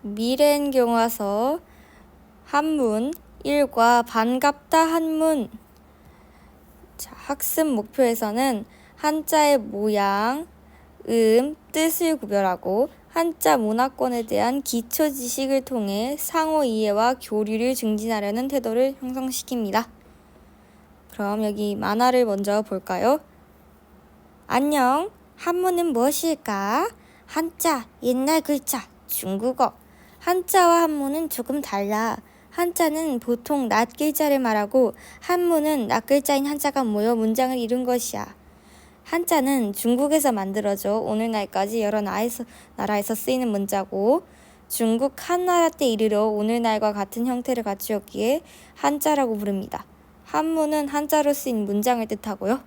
미래엔 교과서 한문 1과 반갑다 한문. 자, 학습 목표에서는 한자의 모양, 뜻을 구별하고 한자 문화권에 대한 기초 지식을 통해 상호 이해와 교류를 증진하려는 태도를 형성시킵니다. 그럼 여기 만화를 먼저 볼까요? 안녕, 한문은 무엇일까? 한자, 옛날 글자, 중국어. 한자와 한문은 조금 달라. 한자는 보통 낱글자를 말하고 한문은 낱글자인 한자가 모여 문장을 이룬 것이야. 한자는 중국에서 만들어져 오늘날까지 여러 나라에서 쓰이는 문자고 중국 한나라 때 이르러 오늘날과 같은 형태를 갖추었기에 한자라고 부릅니다. 한문은 한자로 쓰인 문장을 뜻하고요.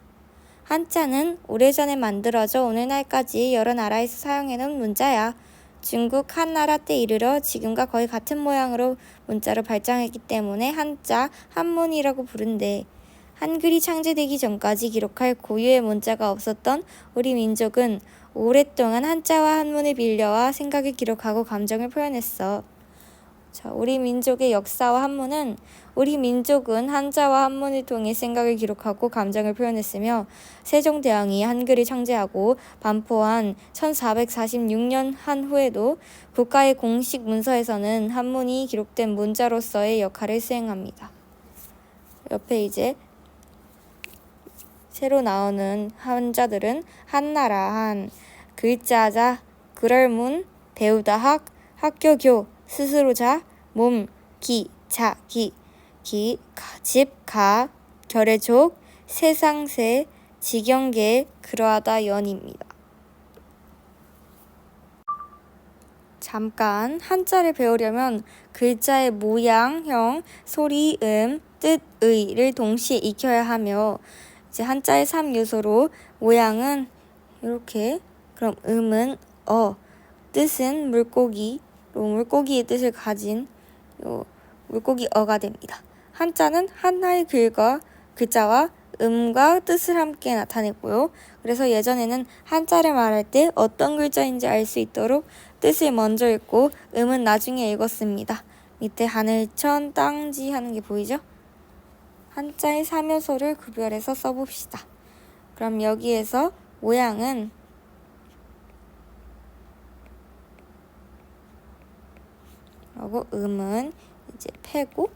한자는 오래전에 만들어져 오늘날까지 여러 나라에서 사용해놓은 문자야. 중국 한나라 때 이르러 지금과 거의 같은 모양으로 문자로 발전했기 때문에 한자, 한문이라고 부른대. 한글이 창제되기 전까지 기록할 고유의 문자가 없었던 우리 민족은 오랫동안 한자와 한문을 빌려와 생각을 기록하고 감정을 표현했어. 자, 우리 민족의 역사와 한문은 우리 민족은 한자와 한문을 통해 생각을 기록하고 감정을 표현했으며 세종대왕이 한글을 창제하고 반포한 1446년 한 후에도 국가의 공식 문서에서는 한문이 기록된 문자로서의 역할을 수행합니다. 옆에 이제 새로 나오는 한자들은 한나라 한, 글자자, 그럴문, 배우다 학, 학교교, 스스로 자, 몸, 기, 자, 기, 집, 가, 결의족, 세상세, 지경계, 그러하다 연입니다. 잠깐 한자를 배우려면 글자의 모양, 형, 소리, 뜻, 의를 동시에 익혀야 하며 이제 한자의 3요소로 모양은 이렇게, 그럼 은 뜻은 물고기의 뜻을 가진 물고기 어가 됩니다. 한자는 하나의 글자와 음과 뜻을 함께 나타냈고요. 그래서 예전에는 한자를 말할 때 어떤 글자인지 알 수 있도록 뜻을 먼저 읽고 음은 나중에 읽었습니다. 밑에 하늘천, 땅지 하는 게 보이죠? 한자의 3요소를 구별해서 써봅시다. 그럼 여기에서 모양은 그리고 음은 이제 패고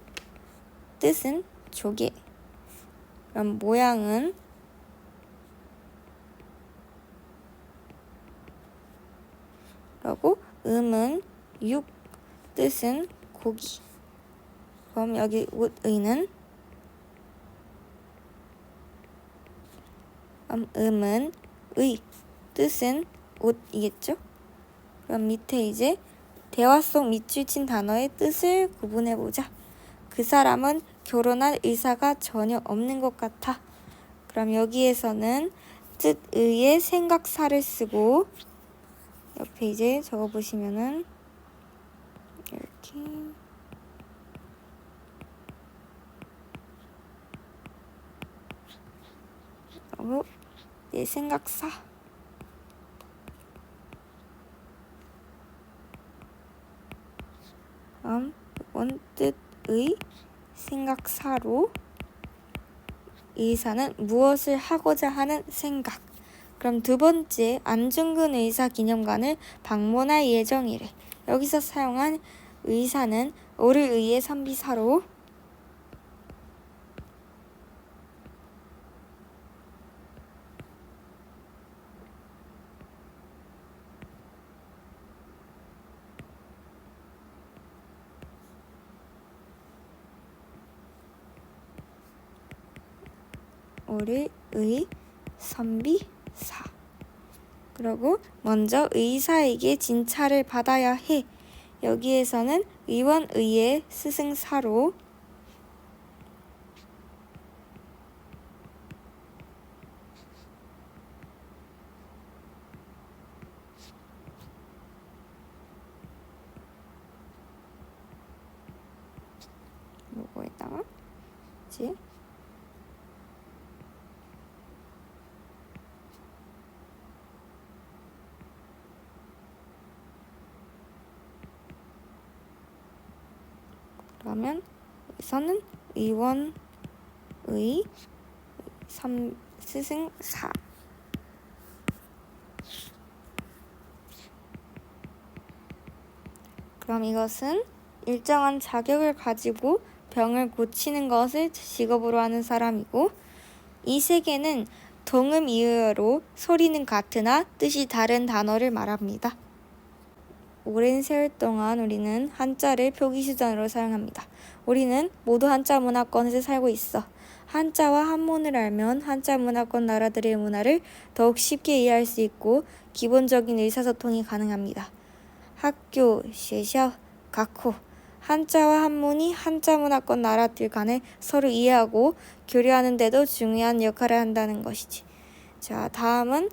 뜻은 조개. 그럼 모양은 그리고 음은 육, 뜻은 고기. 그럼 여기 웃의는 음은 의, 뜻은 옷이겠죠? 그럼 밑에 이제 대화 속 밑줄 친 단어의 뜻을 구분해보자. 그 사람은 결혼할 의사가 전혀 없는 것 같아. 그럼 여기에서는 뜻의의 생각사를 쓰고 옆에 이제 적어보시면은 이렇게 그리고 내 생각사 원뜻의 생각사로 의사는 무엇을 하고자 하는 생각. 그럼 두 번째 안중근 의사 기념관을 방문할 예정이래. 여기서 사용한 의사는 오를 의의 선비사로 오를 의 선비사. 그리고 먼저 의사에게 진찰을 받아야 해. 여기에서는 의원의의 스승사로 요거에다가 이제 그러면 여기서는 의원의 스승 사. 그럼 이것은 일정한 자격을 가지고 병을 고치는 것을 직업으로 하는 사람이고, 이 세 개는 동음이의어로 소리는 같으나 뜻이 다른 단어를 말합니다. 오랜 세월 동안 우리는 한자를 표기수단으로 사용합니다. 우리는 모두 한자 문화권에서 살고 있어. 한자와 한문을 알면 한자 문화권 나라들의 문화를 더욱 쉽게 이해할 수 있고 기본적인 의사소통이 가능합니다. 학교, 学校, 학교, 한자와 한문이 한자 문화권 나라들 간에 서로 이해하고 교류하는 데도 중요한 역할을 한다는 것이지. 자, 다음은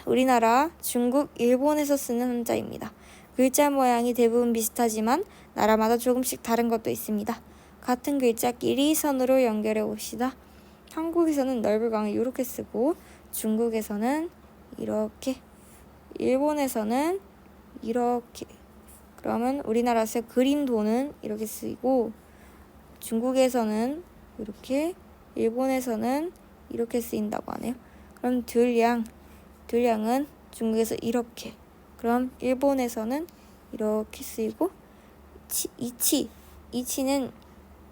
우리나라, 중국, 일본에서 쓰는 한자입니다. 글자 모양이 대부분 비슷하지만 나라마다 조금씩 다른 것도 있습니다. 같은 글자끼리 선으로 연결해 봅시다. 한국에서는 넓은 강을 이렇게 쓰고, 중국에서는 이렇게, 일본에서는 이렇게. 그러면 우리나라에서 그린 돈은 이렇게 쓰이고, 중국에서는 이렇게, 일본에서는 이렇게 쓰인다고 하네요. 그럼 들량은 중국에서 이렇게, 그럼 일본에서는 이렇게 쓰이고, 이치는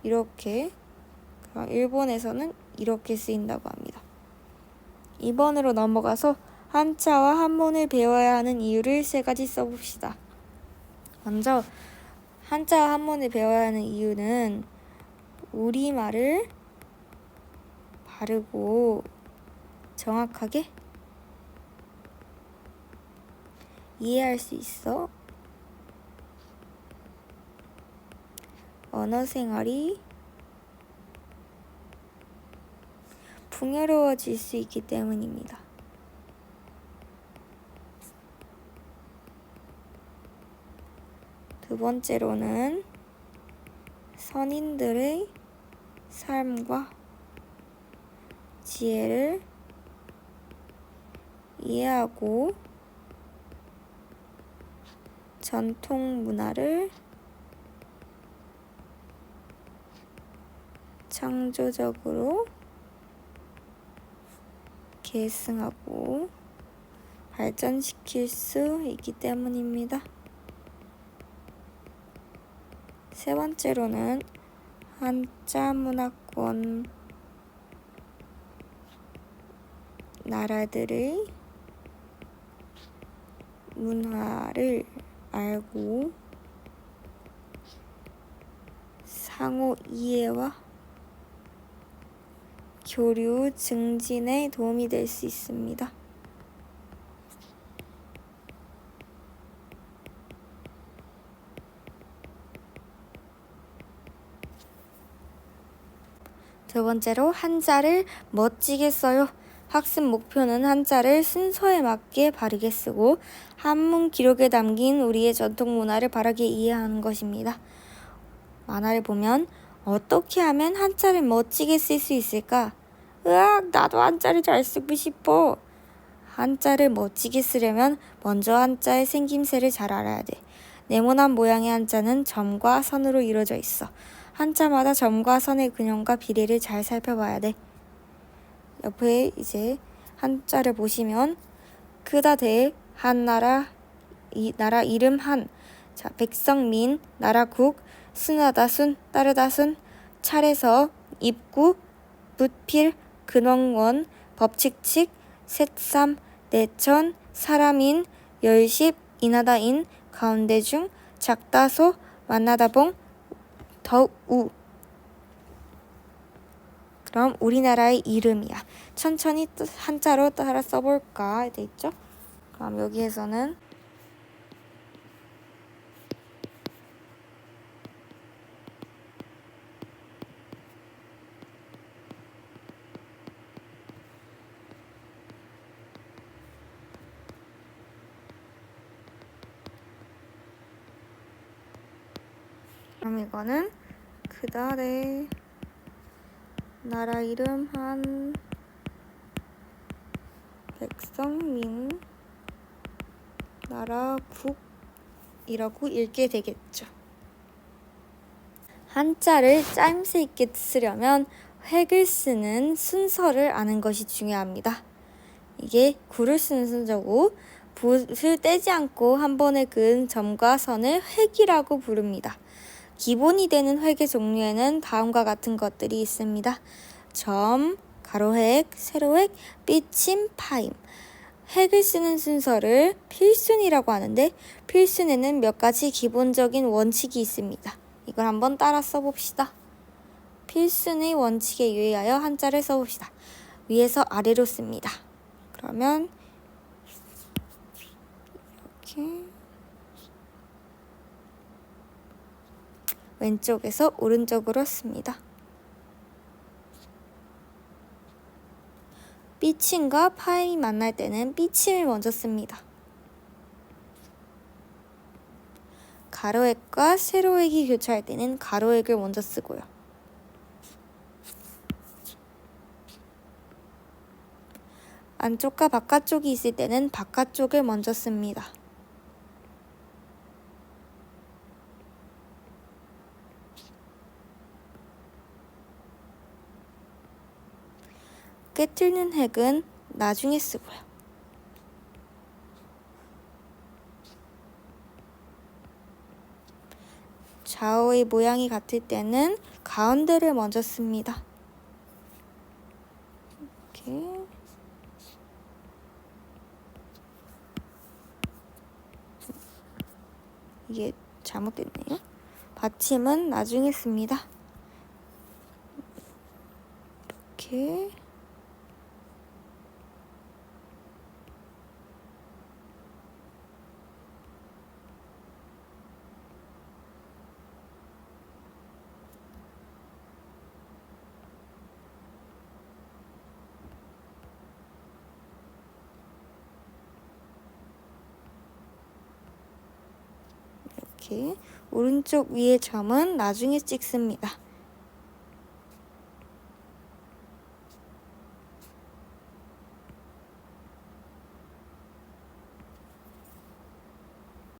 이렇게, 그럼 일본에서는 이렇게 쓰인다고 합니다. 2번으로 넘어가서 한자와 한문을 배워야 하는 이유를 3가지 써봅시다. 먼저 한자와 한문을 배워야 하는 이유는 우리말을 바르고 정확하게 이해할 수 있어. 언어 생활이 풍요로워질 수 있기 때문입니다. 두 번째로는 선인들의 삶과 지혜를 이해하고 전통 문화를 창조적으로 계승하고 발전시킬 수 있기 때문입니다. 세 번째로는 한자 문화권 나라들의 문화를 알고 상호 이해와 교류 증진에 도움이 될 수 있습니다. 두 번째로 한자를 멋지게 써요. 학습 목표는 한자를 순서에 맞게 바르게 쓰고 한문 기록에 담긴 우리의 전통 문화를 바르게 이해하는 것입니다. 만화를 보면 어떻게 하면 한자를 멋지게 쓸 수 있을까? 으악, 나도 한자를 잘 쓰고 싶어. 한자를 멋지게 쓰려면 먼저 한자의 생김새를 잘 알아야 돼. 네모난 모양의 한자는 점과 선으로 이루어져 있어. 한자마다 점과 선의 균형과 비례를 잘 살펴봐야 돼. 옆에 이제 한자를 보시면 크다대 한나라 나라 이름 한, 자 백성민 나라국 순하다 순 따르다 순 차례서 입구 붓필 근원원 법칙칙 셋삼 내천 사람인 열십 인하다인 가운데 중 작다소 만나다봉 더우. 그럼 우리나라의 이름이야. 천천히 한자로 따라 써볼까 돼 있죠? 그럼 여기에서는 그럼 이거는 그달의 나라 이름 한 백성민 나라국이라고 읽게 되겠죠. 한자를 짜임새 있게 쓰려면 획을 쓰는 순서를 아는 것이 중요합니다. 이게 구를 쓰는 순서고 붓을 떼지 않고 한 번에 그은 점과 선을 획이라고 부릅니다. 기본이 되는 획의 종류에는 다음과 같은 것들이 있습니다. 점, 가로획, 세로획, 삐침, 파임. 획을 쓰는 순서를 필순이라고 하는데 필순에는 몇 가지 기본적인 원칙이 있습니다. 이걸 한번 따라 써봅시다. 필순의 원칙에 유의하여 한자를 써봅시다. 위에서 아래로 씁니다. 그러면 이렇게 왼쪽에서 오른쪽으로 씁니다. 삐침과 파임이 만날 때는 삐침을 먼저 씁니다. 가로획과 세로획이 교차할 때는 가로획을 먼저 쓰고요. 안쪽과 바깥쪽이 있을 때는 바깥쪽을 먼저 씁니다. 꿰뚫는 획은 나중에 쓰고요. 좌우의 모양이 같을 때는 가운데를 먼저 씁니다. 이렇게 이게 잘못됐네요. 받침은 나중에 씁니다. 이렇게 오른쪽 위의 점은 나중에 찍습니다.